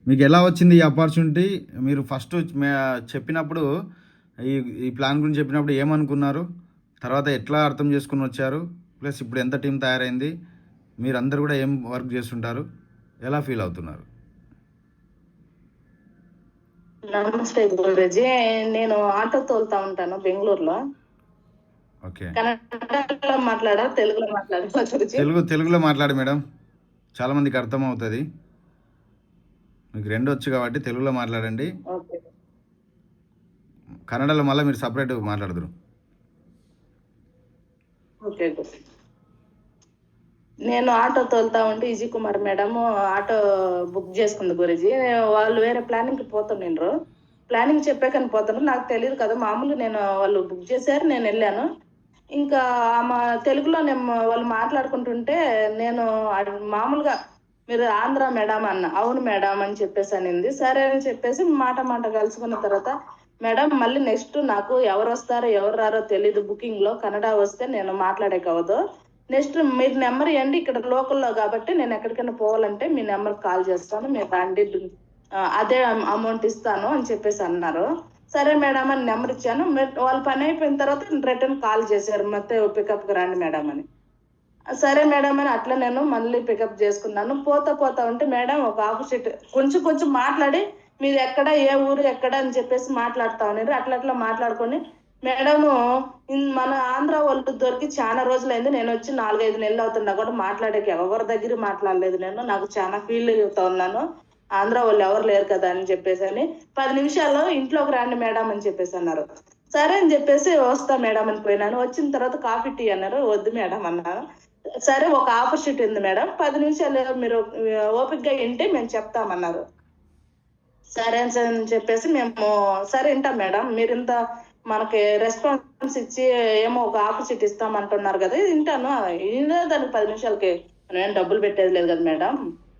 మీకు ఎలా వచ్చింది ఈ ఆపర్చునిటీ? మీరు ఫస్ట్ చెప్పినప్పుడు ఈ ఈ ప్లాన్ గురించి చెప్పినప్పుడు ఏమనుకున్నారు? తర్వాత ఎట్లా అర్థం చేసుకుని వచ్చారు? ప్లస్ ఇప్పుడు ఎంత టీం తయారైంది? మీరందరూ కూడా ఏం వర్క్ చేస్తుంటారు? ఎలా ఫీల్ అవుతున్నారు? నమస్తే గురుజీ. నేను ఆటో తోలుతా ఉంటాను బెంగళూరులో. ఓకే. కన్నడలో మాట్లాడా, తెలుగులో మాట్లాడా గురుజీ? తెలుగులో మాట్లాడు మేడం, చాలా మందికి అర్థం అవుతుంది. మీకు రెండు వచ్చు కాబట్టి తెలుగులో మాట్లాడండి. ఓకే. కన్నడలో మళ్ళీ మీరు సపరేట్ మాట్లాడదురు. ఓకే గురుజీ. నేను ఆటో తోలుతా ఉంటే Vijay Kumar madam auto book చేసుకుంది గురుజీ. వాళ్ళు వేరే ప్లానింగ్ కి పోతుండ్రు. ప్లానింగ్ చెప్పాకని పోతాను, నాకు తెలియదు కదా. మామూలుగా నేను వాళ్ళు బుక్ చేశారు, నేను వెళ్ళాను. ఇంకా ఆమె తెలుగులో వాళ్ళు మాట్లాడుకుంటుంటే నేను మామూలుగా మీరు ఆంధ్ర మేడం అన్న. అవును మేడం అని చెప్పేసి అనింది. సరే అని చెప్పేసి మాట మాట కలుసుకున్న తర్వాత, మేడం మళ్ళీ నెక్స్ట్ నాకు ఎవరు వస్తారో ఎవరు రారో తెలీదు, బుకింగ్ లో కన్నడ వస్తే నేను మాట్లాడేకి అవ్వదు. నెక్స్ట్ మీరు నెంబర్ ఇవ్వండి, ఇక్కడ లోకల్లో కాబట్టి నేను ఎక్కడికైనా పోవాలంటే మీ నెంబర్ కాల్ చేస్తాను, మీరు రండి, అదే అమౌంట్ ఇస్తాను అని చెప్పేసి అన్నారు. సరే మేడం అని నెంబర్ ఇచ్చాను. వాళ్ళ పని అయిపోయిన తర్వాత రిటర్న్ కాల్ చేశారు, మొత్తం పికప్కి రండి మేడం అని. సరే మేడం అని అట్లా నేను మళ్ళీ పికప్ చేసుకున్నాను. పోతా పోతా ఉంటే మేడం ఒక ఆపోజిట్ కొంచెం కొంచెం మాట్లాడి మీరు ఎక్కడ, ఏ ఊరు, ఎక్కడ అని చెప్పేసి మాట్లాడుతా ఉన్నారు. అట్లా మాట్లాడుకొని మేడము మన ఆంధ్ర వాళ్ళు దొరికి చాలా రోజులైంది, నేను వచ్చి 4-5 నెలలు అవుతున్నా కూడా మాట్లాడేకి ఎవరి దగ్గర మాట్లాడలేదు నేను, నాకు చాలా ఫీల్ అవుతా ఉన్నాను, ఆంధ్ర వాళ్ళు ఎవరు లేరు కదా అని చెప్పేసి అని. 10 నిమిషాల్లో ఇంట్లోకి రండి మేడం అని చెప్పేసి అన్నారు. సరే అని చెప్పేసి వస్తా మేడం అని పోయినాను. వచ్చిన తర్వాత కాఫీ టీ అన్నారు, వద్దు మేడం అన్నాను. సరే ఒక ఆపర్చునిటీ ఉంది మేడం, 10 నిమిషాలు మీరు ఓపిక గా వింటే మేము చెప్తామన్నారు. సరే అని చెప్పేసి మేము సరే వింటాం మేడం, మీరు ఇంత మనకి రెస్పాన్స్ ఇచ్చి ఏమో ఒక ఆపర్చునిటీ ఇస్తామంటున్నారు కదా, వింటాను. దానికి 10 నిమిషాలకి మనం ఏం డబ్బులు పెట్టేది లేదు కదా మేడం,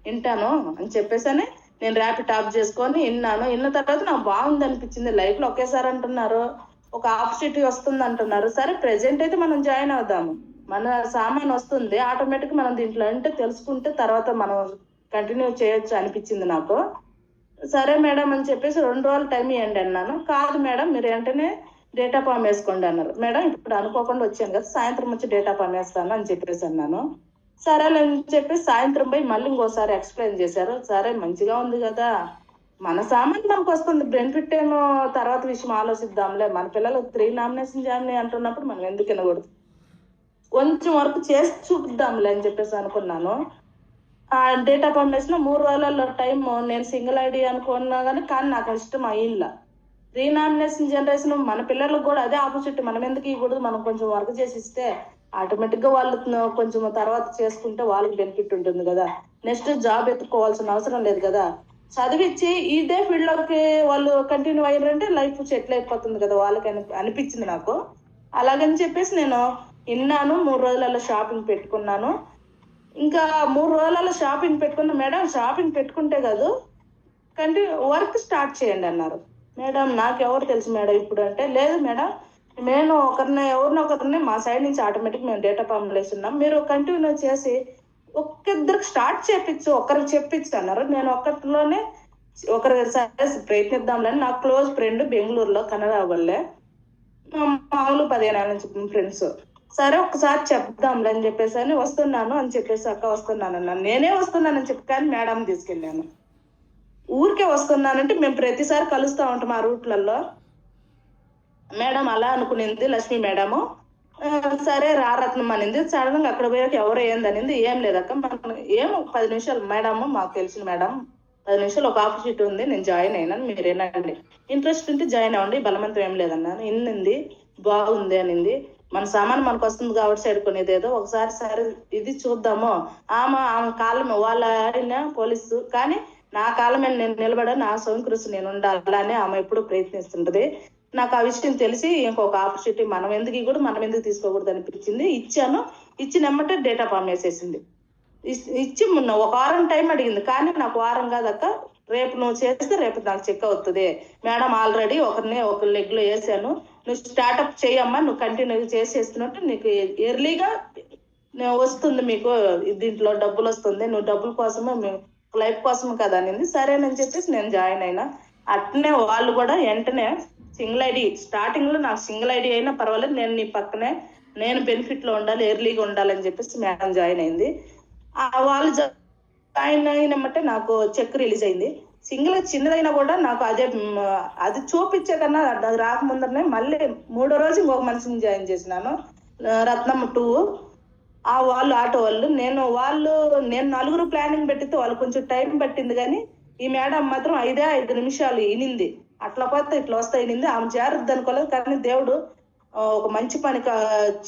వింటాను అని చెప్పేసి అని నేను ర్యాపిడ్ ఆఫ్ చేసుకొని విన్నాను. విన్న తర్వాత నాకు బాగుంది అనిపించింది. లైఫ్ లో ఒకేసారి అంటున్నారు, ఒక ఆపర్చునిటీ వస్తుంది అంటున్నారు. సరే ప్రెసెంట్ అయితే మనం జాయిన్ అవుదాము, మన సామాన్ వస్తుంది ఆటోమేటిక్, మనం దీంట్లో అంటే తెలుసుకుంటే తర్వాత మనం కంటిన్యూ చేయొచ్చు అనిపించింది నాకు. సరే మేడం అని చెప్పేసి 2 రోజులు టైం ఇవ్వండి అన్నాను. కాదు మేడం మీరు వెంటనే డేటా ఫామ్ వేసుకోండి అన్నారు. మేడం ఇప్పుడు అనుకోకుండా వచ్చాను కదా, సాయంత్రం వచ్చి డేటా ఫామ్ వేస్తాను అని చెప్పేసి అన్నాను. సరే అని చెప్పి సాయంత్రం పోయి మళ్ళీ ఇంకోసారి ఎక్స్ప్లెయిన్ చేశారు. సరే మంచిగా ఉంది కదా, మన సామాన్ మనకు వస్తుంది, బెనిఫిట్ ఏమో తర్వాత విషయం ఆలోచిద్దాంలే, మన పిల్లలు 3 నామినేషన్ జాయిన్ అంటున్నప్పుడు మనం ఎందుకు వినకూడదు, కొంచెం వర్క్ చేసి చూపిద్దాంలే అని చెప్పేసి అనుకున్నాను. ఆ డేటా ఫార్మేషన్ 3 రోజులలో టైం నేను సింగిల్ ఐడి అనుకున్నా కానీ నాకు ఇష్టం అయ్యిందా. రీనామినేషన్ జనరేషన్ మన పిల్లలకు కూడా అదే ఆపోజిట్, మనం ఎందుకు ఇవ్వకూడదు, మనం కొంచెం వర్క్ చేసి ఇస్తే ఆటోమేటిక్ గా వాళ్ళు కొంచెం తర్వాత చేసుకుంటే వాళ్ళకి బెనిఫిట్ ఉంటుంది కదా, నెక్స్ట్ జాబ్ ఎత్తుకోవాల్సిన అవసరం లేదు కదా, చదివించి ఇదే ఫీల్డ్ లోకి వాళ్ళు కంటిన్యూ అయ్యారంటే లైఫ్ సెటిల్ అయిపోతుంది కదా వాళ్ళకి అనిపించింది నాకు. అలాగని చెప్పేసి నేను విన్నాను. 3 రోజులలో షాపింగ్ పెట్టుకున్నాను. ఇంకా 3 రోజులలో షాపింగ్ పెట్టుకున్న. మేడం షాపింగ్ పెట్టుకుంటే కాదు, వర్క్ స్టార్ట్ చేయండి అన్నారు. మేడం నాకు ఎవరు తెలుసు మేడం ఇప్పుడు అంటే, లేదు మేడం నేను ఎవరినో ఒకరిని మా సైడ్ నుంచి ఆటోమేటిక్ మేము డేటా ఫార్ములేస్తున్నాం, మీరు కంటిన్యూ చేసి ఒక్కరిద్దరికి స్టార్ట్ చేపించు, ఒకరికి చెప్పించు అన్నారు. నేను ఒక్కటిలోనే ఒకరి సరే ప్రయత్నిద్దాంలని, నాకు క్లోజ్ ఫ్రెండ్ బెంగళూరులో కన్నడ వాళ్ళే, మామూలు 15 ఏళ్ళ నుంచి ఫ్రెండ్స్. సరే ఒకసారి చెప్దాంలే అని చెప్పేసి అని వస్తున్నాను అని చెప్పేసి, అక్క వస్తున్నాను అన్నాను. నేనే వస్తున్నానని చెప్పి కానీ మేడం తీసుకెళ్ళాను. ఊరికే వస్తున్నానంటే మేము ప్రతిసారి కలుస్తూ ఉంటాం ఆ రూట్లలో. మేడం అలా అనుకునింది లక్ష్మి మేడము. సరే రారత్నం అనింది. సడన్ గా అక్కడ పోయాక ఎవరు ఏందనింది. ఏం లేదక్క, మనం ఏమో 10 నిమిషాలు మేడం మాకు తెలిసిన మేడం, 10 నిమిషాలు ఒక ఆపర్చునిటీ ఉంది, నేను జాయిన్ అయినాను, మీరు ఏనండి ఇంట్రెస్ట్ ఉంటే జాయిన్ అవ్వండి, బలవంతం ఏం లేదన్నాను. ఇన్నింది బాగుంది అనింది. మన సామాన్ మనకు వస్తుంది కాబట్టి సైడ్ కొనేది ఏదో ఒకసారి సరే ఇది చూద్దాము. ఆమె కాళ్ళ వాళ్ళ ఆడిన పోలీసు కానీ నా కాళ్ళ మీద నేను నిలబడ, నా స్వయం కృషి నేను ఉండాలని ఆమె ఎప్పుడు ప్రయత్నిస్తుంటది. నాకు ఆ విషయం తెలిసి ఇంకొక ఆపర్చునిటీ మనం ఎందుకు కూడా మనం ఎందుకు తీసుకోకూడదు అనిపించింది. ఇచ్చాను. ఇచ్చినమ్మటే డేటా ఫామ్ వేసేసింది. ఇచ్చి ఒక వారం టైం అడిగింది కానీ నాకు వారం కాదక్క, రేపు నువ్వు చేస్తే రేపు నాకు చెక్ అవుతుంది మేడం, ఆల్రెడీ ఒక లెగ్ లో వేసాను, నువ్వు స్టార్ట్అప్ చేయమ్మా, నువ్వు కంటిన్యూ చేసేస్తున్నట్టు నీకు ఎర్లీగా వస్తుంది, మీకు దీంట్లో డబ్బులు వస్తుంది, నువ్వు డబ్బుల కోసమే లైఫ్ కోసం కదా అనింది. సరేనని చెప్పేసి నేను జాయిన్ అయినా. అట్నే వాళ్ళు కూడా వెంటనే సింగిల్ ఐడి స్టార్టింగ్ లో నాకు సింగిల్ ఐడి అయినా పర్వాలేదు, నేను నీ పక్కనే, నేను బెనిఫిట్ లో ఉండాలి, ఎర్లీగా ఉండాలని చెప్పేసి మేడం జాయిన్ అయింది. వాళ్ళు జాయిన్ అయినమంటే నాకు చెక్ రిలీజ్ అయింది. సింగిల్ చిన్నదైనా కూడా నాకు అదే అది చూపించే కన్నా అది రాకముందరనే మళ్ళీ 3వ రోజు ఇంకొక మనిషిని జాయిన్ చేసినాను, రత్నం 2. వాళ్ళు ఆటో వాళ్ళు, నేను నలుగురు ప్లానింగ్ పెట్టితే వాళ్ళు కొంచెం టైం పట్టింది, కానీ ఈ మేడం మాత్రం 5 నిమిషాలు ఇనింది. అట్లా పోతే ఇట్లా వస్తాయినింది. ఆమె చేరద్దు అనుకోలేదు, కానీ దేవుడు ఒక మంచి పని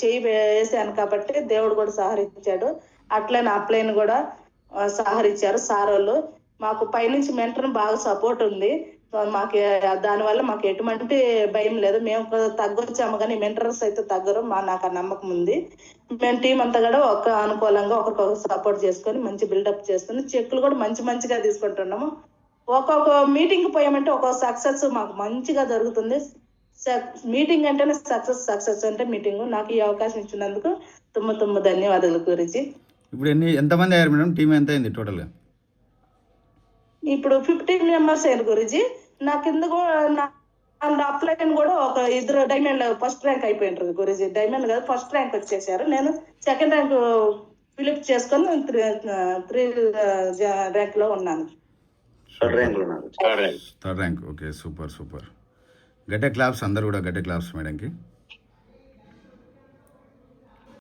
చేయి వేసాను కాబట్టి దేవుడు కూడా సహకరించాడు. అట్లే నా ప్లేన్ కూడా సహకరించారు సార్ వాళ్ళు. మాకు పైనుంచి మెంటర్ బాగా సపోర్ట్ ఉంది. మాకు దానివల్ల మాకు ఎటువంటి భయం లేదు. మేము తగ్గొచ్చాము కానీ మెంటర్స్ అయితే తగ్గరు, నాకు ఆ నమ్మకం ఉంది. మేము టీం అంతా కూడా ఒక అనుకూలంగా ఒకరికొకరు సపోర్ట్ చేసుకొని మంచి బిల్డప్ చేసుకుని చెక్కులు కూడా మంచిగా తీసుకుంటున్నాము. ఒక్కొక్క మీటింగ్ పోయామంటే ఒక్కొక్క సక్సెస్ మాకు మంచిగా జరుగుతుంది. మీటింగ్ అంటేనే సక్సెస్ అంటే మీటింగ్. నాకు ఈ అవకాశం ఇచ్చినందుకు తుమ్మ ధన్యవాదాలు గురించి. ఇప్పుడు ఎంతమంది అయ్యారు మేడం? టీం ఎంత అయింది టోటల్గా? ఇప్పుడు 15 మెంబర్స్ అయ్యారు గురించి. నా కింద కూడా అప్లైన్ కూడా ఒక 2 డైమండ్ ఫస్ట్ ర్యాంక్ అయిపోయింటారు గురించి. డైమండ్ కాదు, ఫస్ట్ ర్యాంక్ వచ్చేసారు. నేను సెకండ్ ర్యాంక్ ఫిలిప్ చేసుకొని 3 ర్యాంక్ లో ఉన్నాను. Third rank. Okay, super. గట్టే క్లాప్స్, అందరు కూడా గట్టే క్లాప్స్ మేడంకి.